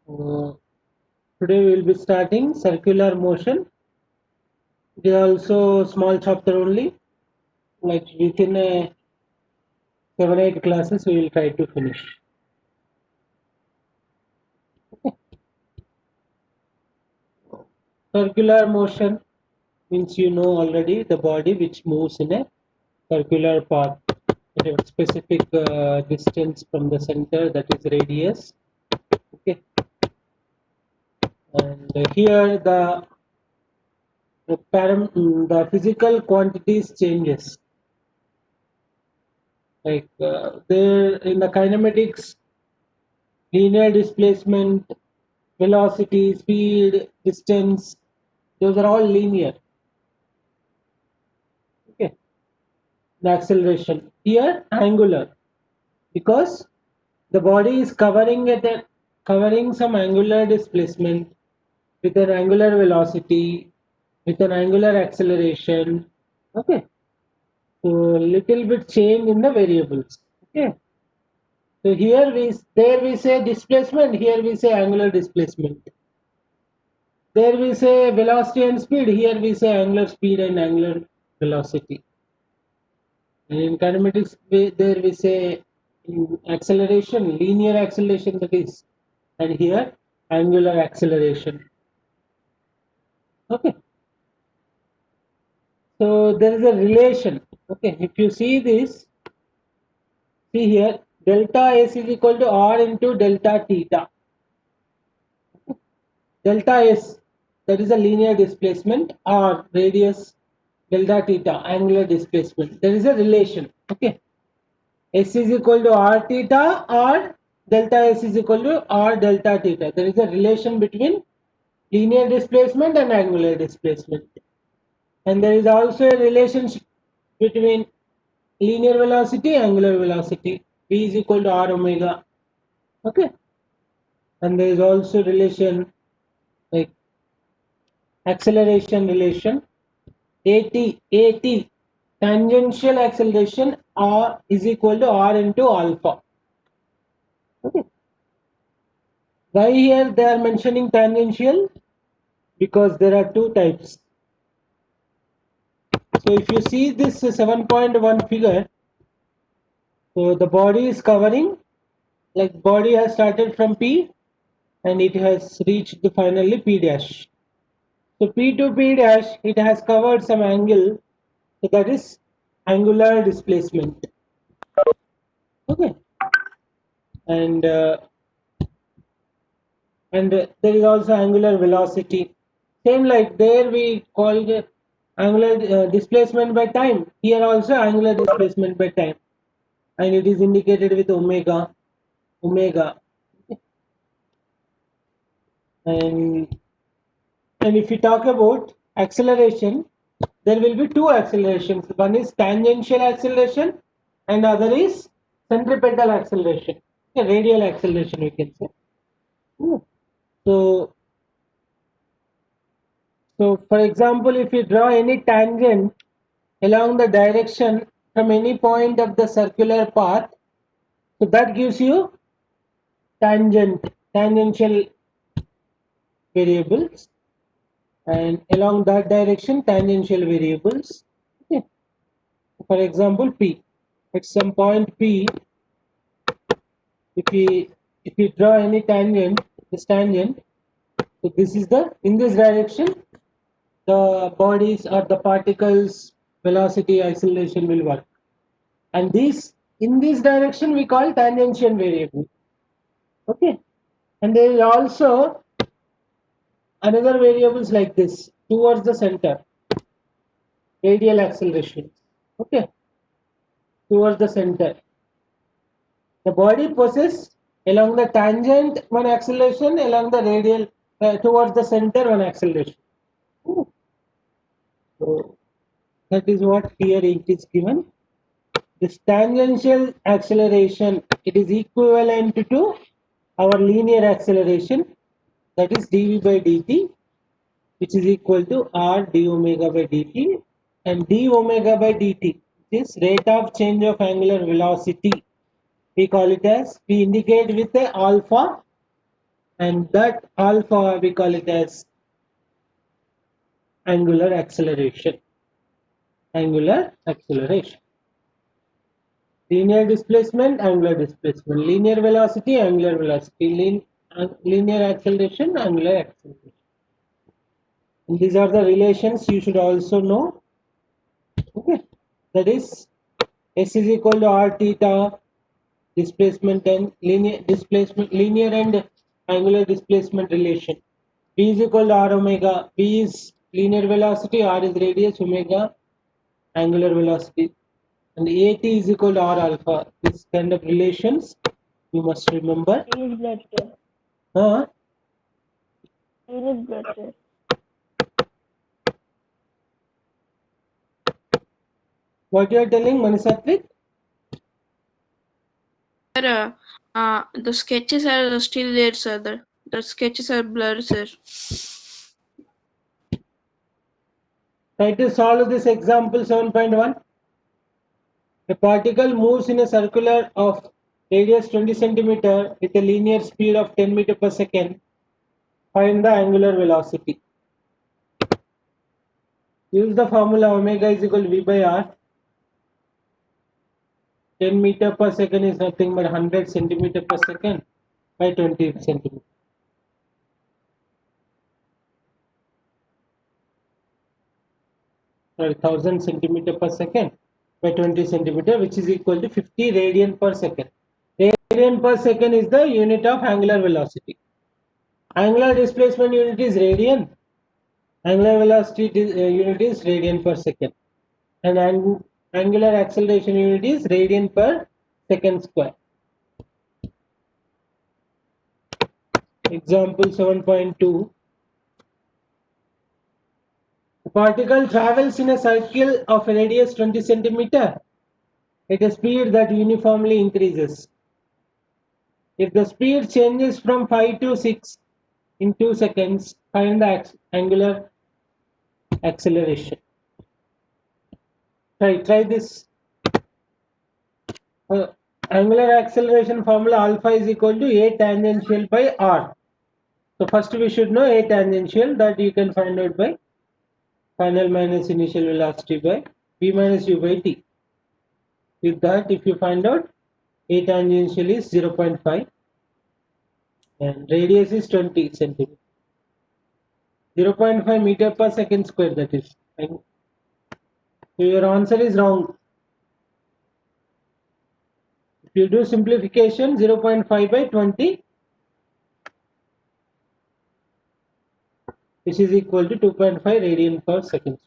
Uh, Today we will be starting circular motion. It is also small chapter only. Like within a 7-8 classes, we will try to finish. Circular motion means you know already the body which moves in a circular path at a specific distance from the center, that is radius. Okay, and here the physical quantities changes. Like there in the kinematics, linear displacement, velocity, speed, distance, those are all linear. Okay, the acceleration here angular, because the body is covering some angular displacement with an angular velocity, with an angular acceleration. Okay, so little bit change in the variables. Okay, so there we say displacement, here we say angular displacement. There we say velocity and speed, here we say angular speed and angular velocity. And in kinematics, there we say acceleration, linear acceleration, that is, and here angular acceleration. Okay. So there is a relation. Okay, if you see this, see here, delta S is equal to R into delta theta. Delta S, that is a linear displacement, R radius, delta theta angular displacement. There is a relation. Okay, S is equal to R theta, or delta S is equal to R delta theta. There is a relation between linear displacement and angular displacement. And there is also a relationship between linear velocity, angular velocity. V is equal to R omega. Okay. And there is also relation like acceleration relation. AT, tangential acceleration R is equal to R into alpha. Okay. Why here they are mentioning tangential? Because there are two types. So if you see this 7.1 figure, so the body is covering, like body has started from P and it has reached the finally P dash. So P to P dash, it has covered some angle, so that is angular displacement. Okay, and there is also angular velocity. Same like there we call it angular displacement by time. Here also angular displacement by time, and it is indicated with omega. And if we talk about acceleration, there will be two accelerations. One is tangential acceleration, and other is centripetal acceleration, radial acceleration, we can say. So, for example, if you draw any tangent along the direction from any point of the circular path, so that gives you tangential variables, and along that direction tangential variables. Okay. For example, P, at some point P, if we draw any tangent, this tangent, so this is in this direction the bodies or the particles velocity acceleration will work, and this in this direction we call tangential variable. Okay, and there is also another variables like this towards the center, radial acceleration. Okay, towards the center, the body possesses along the tangent one acceleration, along the radial towards the center one acceleration. So that is what here it is given. This tangential acceleration, it is equivalent to our linear acceleration, that is dv by dt, which is equal to r d omega by dt, and d omega by dt is rate of change of angular velocity. We call it as, we indicate with the alpha, and that alpha we call it as angular acceleration. Angular acceleration. Linear displacement, angular displacement. Linear velocity, angular velocity. Linear acceleration, angular acceleration. And these are the relations you should also know. Okay, that is S is equal to r theta displacement and linear and angular displacement relation. V is equal to r omega. V is linear velocity, r is radius, omega angular velocity, and at is equal to r alpha. This kind of relations you must remember. Venus blood test. Huh? Venus blood test. What you are telling, Manisatwik? Sir, the sketches are still there, sir. The sketches are blurred, sir. Try to solve this example 7.1. A particle moves in a circular of radius 20 centimeter with a linear speed of 10 meter per second. Find the angular velocity. Use the formula omega is equal to v by r. 10 meter per second is nothing but 100 centimeter per second by 20 centimeter. Sorry, 1000 centimeter per second by 20 centimeter, which is equal to 50 radian per second. Radian per second is the unit of angular velocity. Angular displacement unit is radian. Angular velocity unit is radian per second. And angular acceleration unit is radian per second square. Example 7.2. A particle travels in a circle of a radius 20 centimeter at a speed that uniformly increases. If the speed changes from 5 to 6 in 2 seconds, find the angular acceleration. Try this. Angular acceleration formula alpha is equal to a tangential by r. So first we should know a tangential, that you can find out by final minus initial velocity by v minus u by t. With that, if you find out, a tangential is 0.5 and radius is 20 centimeter. 0.5 meter per second square, that is. And so your answer is wrong. If you do simplification, 0.5 by 20, which is equal to 2.5 radian per second.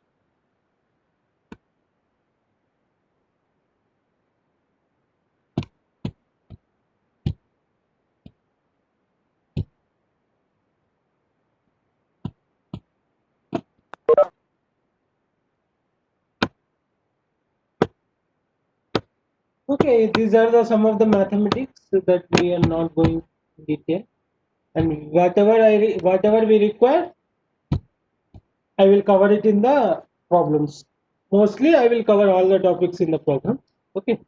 Okay, these are some of the mathematics that we are not going in detail, and whatever we require, I will cover it in the problems. Mostly, I will cover all the topics in the problem. Okay,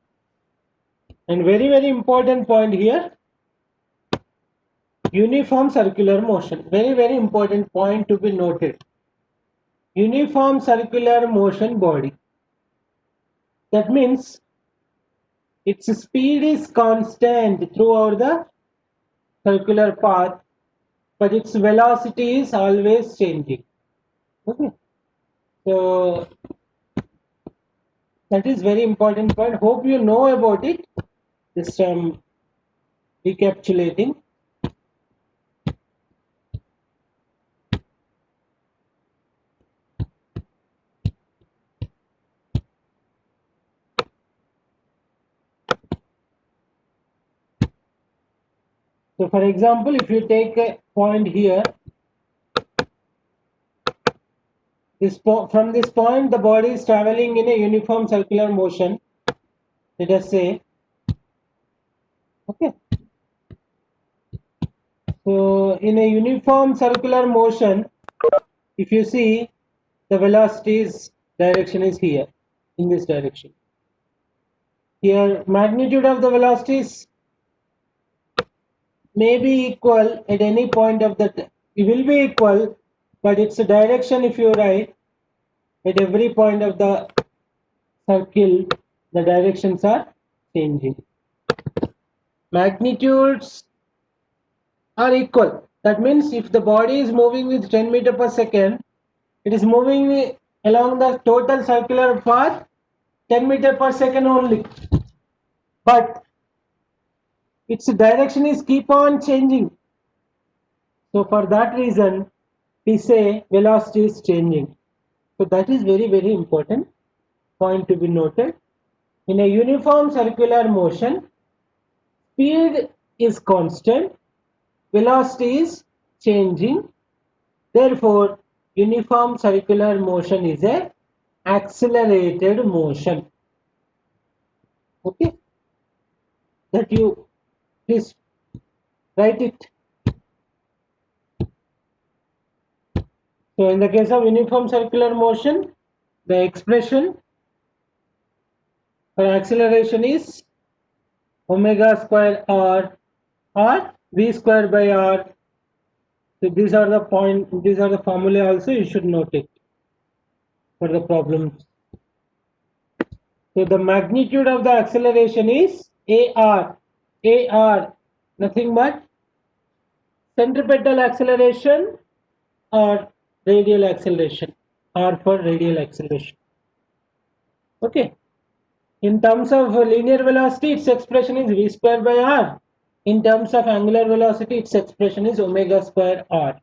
and very important point here: uniform circular motion. Very important point to be noted. Uniform circular motion body. That means its speed is constant throughout the circular path, but its velocity is always changing. Okay, so that is very important point. Hope you know about it. Just recapitulating. So for example, if you take a point here, from this point the body is traveling in a uniform circular motion, let us say. Okay, so in a uniform circular motion, if you see, the velocity's direction is here, in this direction. Here magnitude of the velocity is may be equal at any point of the it will be equal, but its direction, if you write at every point of the circle, the directions are changing. Magnitudes are equal. That means if the body is moving with 10 meter per second, it is moving along the total circular path 10 meter per second only, but its direction is keep on changing. So for that reason, we say velocity is changing. So that is very important point to be noted. In a uniform circular motion, speed is constant, velocity is changing. Therefore, uniform circular motion is a accelerated motion. Okay, that you please write it. So in the case of uniform circular motion, the expression for acceleration is omega square r or v square by r. So these are the formulae also, you should note it for the problems. So the magnitude of the acceleration is AR. AR, nothing but centripetal acceleration or radial acceleration. R for radial acceleration. Okay. In terms of linear velocity, its expression is v square by r. In terms of angular velocity, its expression is omega square r.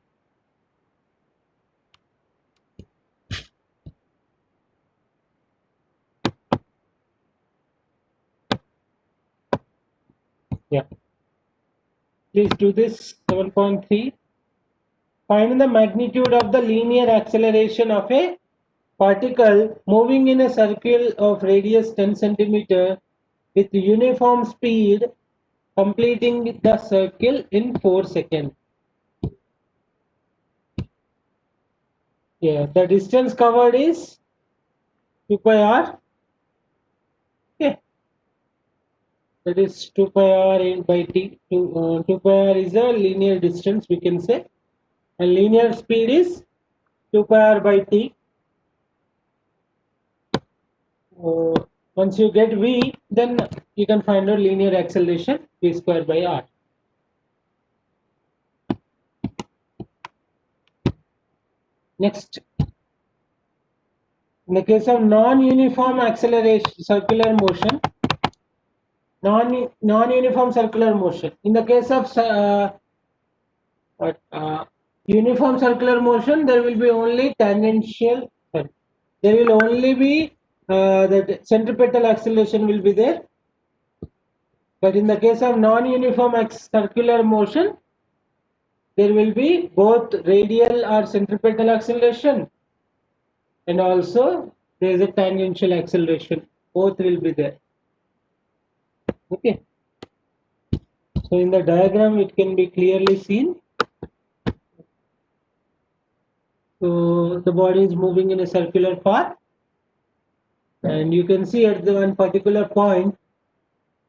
Yeah. Please do this. 7.3. Find the magnitude of the linear acceleration of a particle moving in a circle of radius 10 centimeter with uniform speed, completing the circle in 4 seconds. Yeah, the distance covered is 2 pi r. Okay, that is 2 pi r by t. 2 pi r is a linear distance, we can say, and linear speed is 2 pi r by t. Once you get v, then you can find out linear acceleration v square by r. Next, in the case of non-uniform acceleration, circular motion, non-uniform circular motion. In the case of uniform circular motion, there will be only tangential. There will only be that centripetal acceleration will be there. But in the case of non-uniform circular motion, there will be both radial or centripetal acceleration, and also there is a tangential acceleration. Both will be there. Okay. So in the diagram, it can be clearly seen. So the body is moving in a circular path, and you can see at the one particular point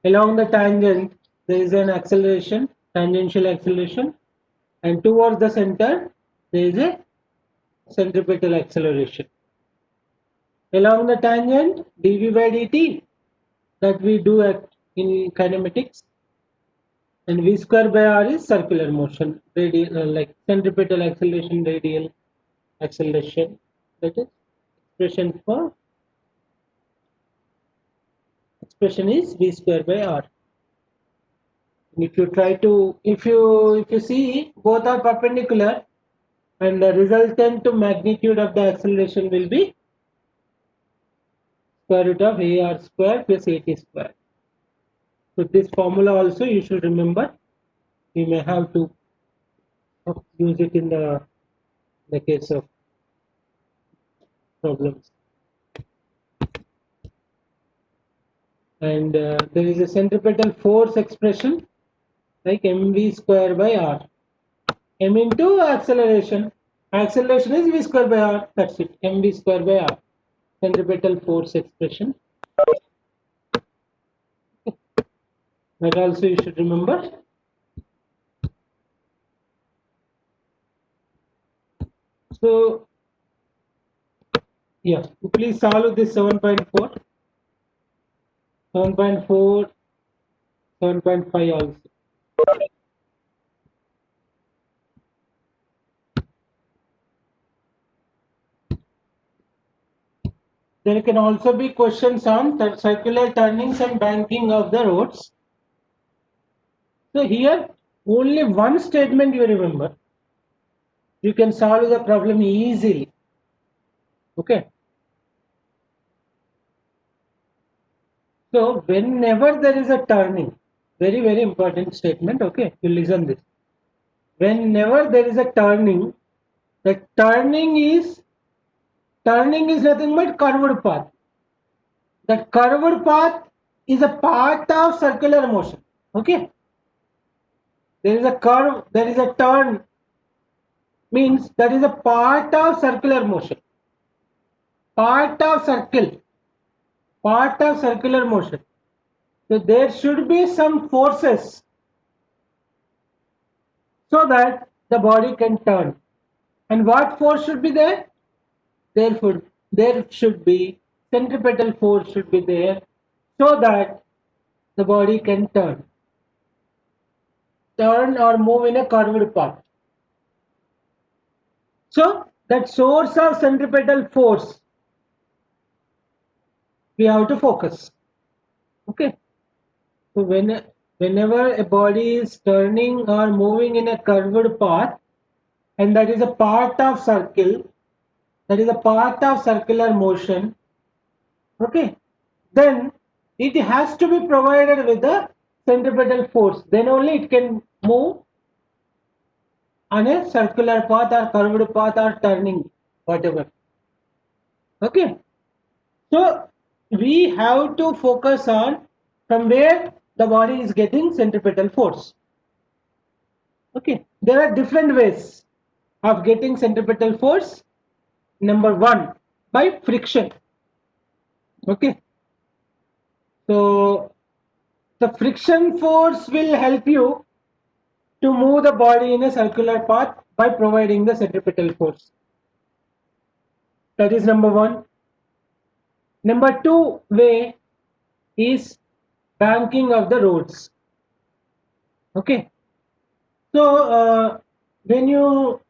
along the tangent there is an acceleration, tangential acceleration, and towards the center there is a centripetal acceleration. Along the tangent, dv by dt, that we do in kinematics, and v square by r is circular motion, radial, like centripetal acceleration, radial acceleration. That is expression is v square by r. If you try to, if you see, both are perpendicular, and the resultant magnitude of the acceleration will be square root of ar square plus at square. So this formula also you should remember. We may have to use it in the case of problems. And there is a centripetal force expression like mv square by r. M into acceleration. Acceleration is v square by r. That's it. mv square by r. Centripetal force expression. That also you should remember. So yeah, please solve this 7.4, 7.4, 7.5 also. There can also be questions on the circular turnings and banking of the roads. So here only one statement you remember. You can solve the problem easily. Okay. So whenever there is a turning, very important statement. Okay, you listen this. Whenever there is a turning, the turning is nothing but curved path. The curved path is a part of circular motion. Okay. There is a curve, there is a turn, means that is a part of circular motion. Part of circular motion. So there should be some forces so that the body can turn. And what force should be there? There should be centripetal force should be there so that the body can turn or move in a curved path. So that source of centripetal force we have to focus. Okay. So whenever a body is turning or moving in a curved path, and that is a part of circle, that is a part of circular motion, okay, then it has to be provided with the centripetal force. Then only it can move on a circular path or curved path or turning, whatever. Okay. So we have to focus on from where the body is getting centripetal force. Okay, there are different ways of getting centripetal force. Number one, by friction. Okay, so the friction force will help you to move the body in a circular path by providing the centripetal force. That is number one. Number two way is banking of the roads. Okay, so when you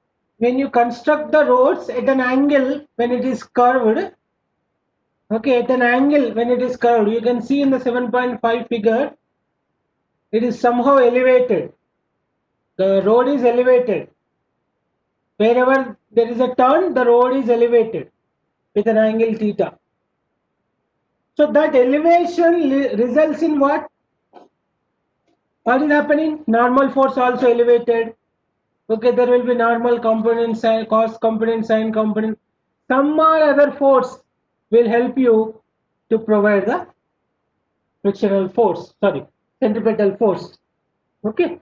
construct the roads at an angle when it is curved, okay, at an angle when it is curved, you can see in the 7.5 figure, it is somehow elevated. The road is elevated. Wherever there is a turn, the road is elevated with an angle theta. So that elevation results in what? What is happening? Normal force also elevated. Okay, there will be normal component, sine, cos component, sine component. Some or other force will help you to provide the frictional force, sorry, centripetal force. Okay,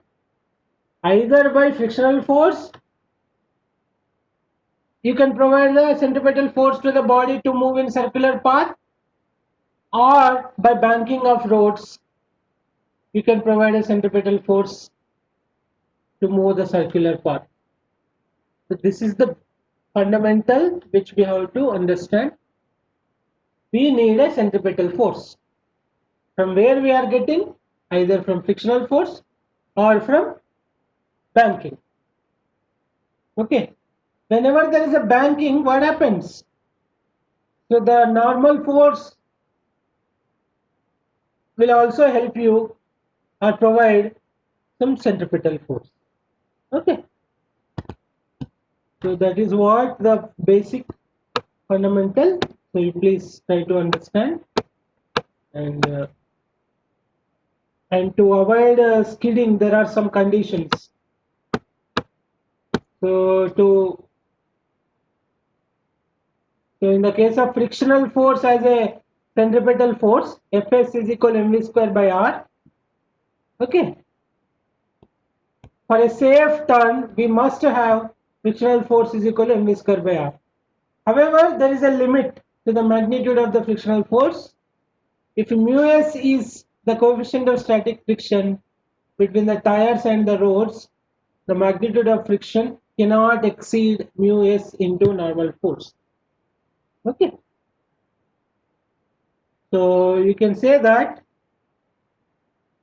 either by frictional force, you can provide the centripetal force to the body to move in circular path, or by banking of roads, you can provide a centripetal force to move the circular path. So this is the fundamental which we have to understand. We need a centripetal force. From where we are getting? Either from frictional force or from banking. Okay. Whenever there is a banking, what happens? So the normal force will also help you or provide some centripetal force. Okay. So that is what the basic fundamental. So you please try to understand, and to avoid skidding, there are some conditions. So in the case of frictional force as a centripetal force, Fs is equal to mv square by r. Okay. For a safe turn, we must have frictional force is equal to mv square by r. However, there is a limit to the magnitude of the frictional force. If μs is the coefficient of static friction between the tires and the roads, the magnitude of friction cannot exceed mu s into normal force. Okay. So you can say that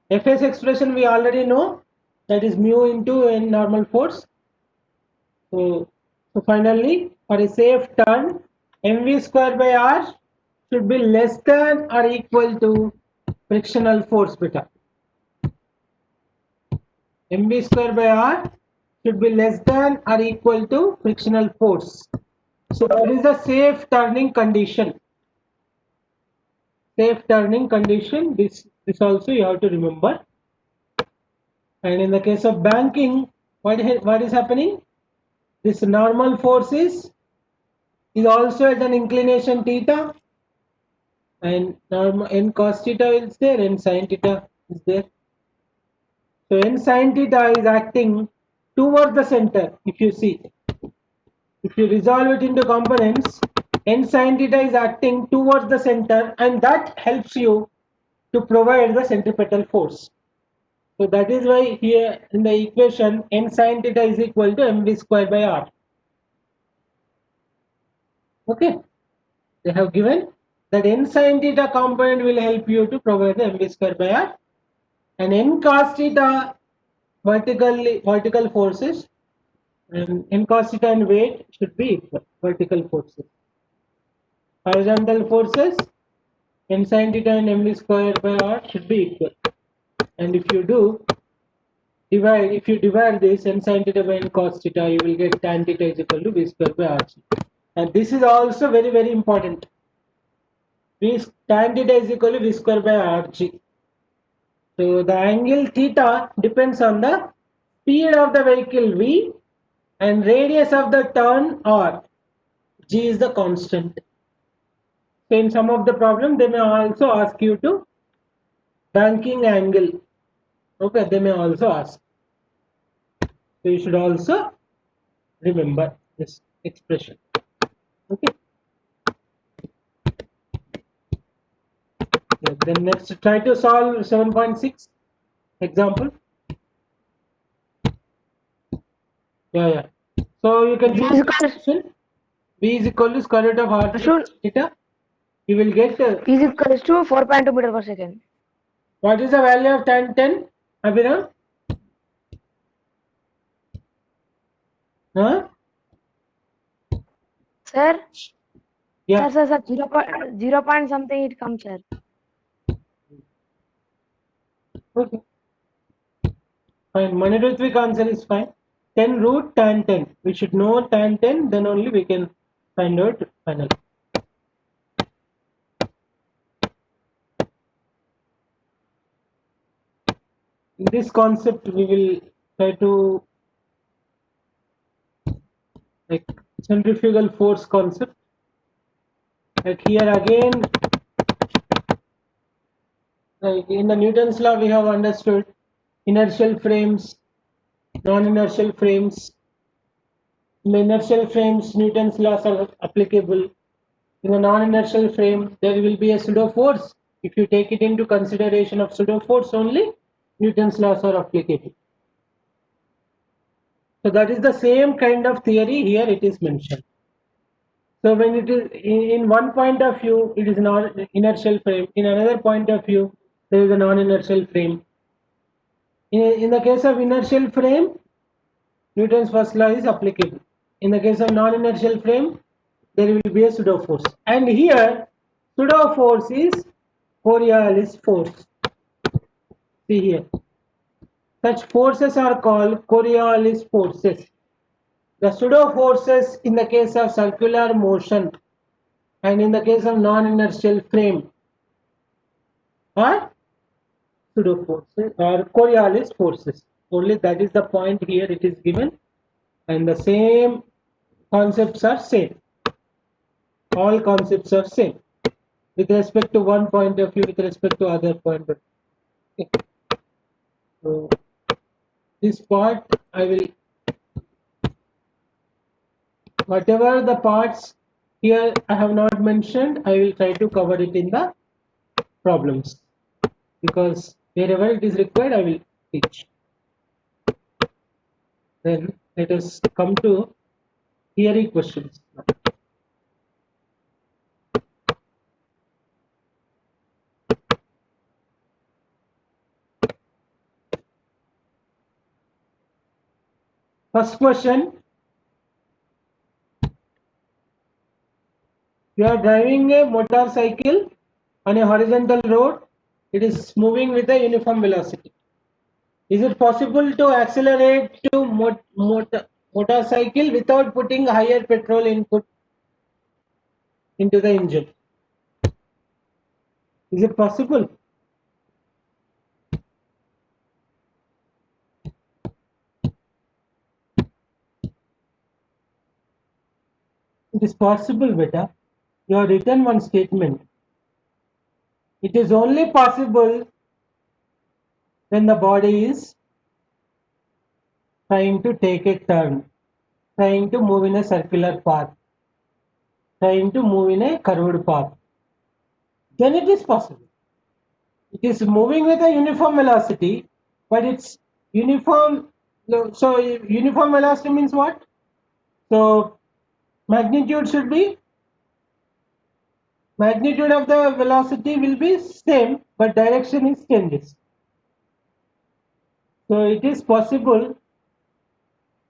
Fs expression we already know, that is mu into n normal force. So finally, for a safe turn, mv square by r should be less than or equal to frictional force beta. mv square by r should be less than or equal to frictional force. So that is the safe turning condition. Safe turning condition, this also you have to remember. And in the case of banking, what is happening? This normal force is also at an inclination theta, and normal n cos theta is there, n sin theta is there. So n sin theta is acting towards the center. If you see, if you resolve it into components, n sin theta is acting towards the center, and that helps you to provide the centripetal force. So that is why here in the equation n sin theta is equal to mv square by r. Okay, they have given that n sin theta component will help you to provide the mv square by r, and n cos theta vertical forces, and n cos theta and weight should be equal. Vertical forces, horizontal forces, n sin theta and mv square by r should be equal. And if you divide this n sin theta by n cos theta, you will get tan theta is equal to v square by r. And this is also very, very important. Tan theta is equal to v square by rg. So the angle theta depends on the speed of the vehicle v, and radius of the turn r. G is the constant. So in some of the problem, they may also ask you to banking angle. Okay, they may also ask. So you should also remember this expression. Okay. Yeah, then next, try to solve 7.6 example. Yeah. So you can use this expression. V is equal to square root of r theta. You will get V is equal to 4.2 meter per second. What is the value of tan 10, Abhinav? Huh? Sir? Yeah. Sir, 0 point something it comes, sir. Okay. Fine. Monetary answer is fine. 10 root tan 10. We should know tan 10, then only we can find out final. In this concept, we will try to like centrifugal force concept. Like here again, like in the Newton's law, we have understood inertial frames, non-inertial frames. In the inertial frames, Newton's laws are applicable. In a non-inertial frame, there will be a pseudo force. If you take it into consideration of pseudo force only, Newton's laws are applicable. So that is the same kind of theory here it is mentioned. So when it is in one point of view, it is an inertial frame. In another point of view, there is a non-inertial frame. In the case of inertial frame, Newton's first law is applicable. In the case of non-inertial frame, there will be a pseudo force. And here, pseudo force is Coriolis force. See here. Such forces are called Coriolis forces. The pseudo forces in the case of circular motion and in the case of non-inertial frame are pseudo forces or Coriolis forces. Only that is the point here it is given, and the same concepts are same. All concepts are same with respect to one point of view, with respect to other point of view. Okay. So this part I will, whatever the parts here I have not mentioned, I will try to cover it in the problems, because wherever it is required I will teach. Then Let us come to theory questions. First question. You are driving a motorcycle on a horizontal road. It is moving with a uniform velocity. Is it possible to accelerate to motorcycle without putting higher petrol input into the engine? Is it possible? It is possible, beta. You have written one statement. It is only possible when the body is trying to take a turn, trying to move in a circular path, trying to move in a curved path. Then it is possible. It is moving with a uniform velocity, but it's uniform. So uniform velocity means what? So magnitude should be, magnitude of the velocity will be same, but direction is changes. So it is possible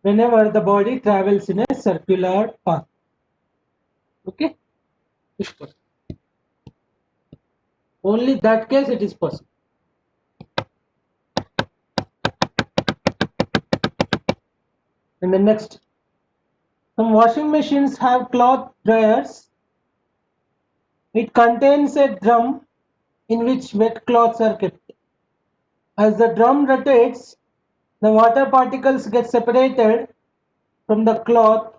whenever the body travels in a circular path. Okay? Only that case it is possible. And the next, some washing machines have cloth dryers. It contains a drum in which wet cloths are kept. As the drum rotates, the water particles get separated from the cloth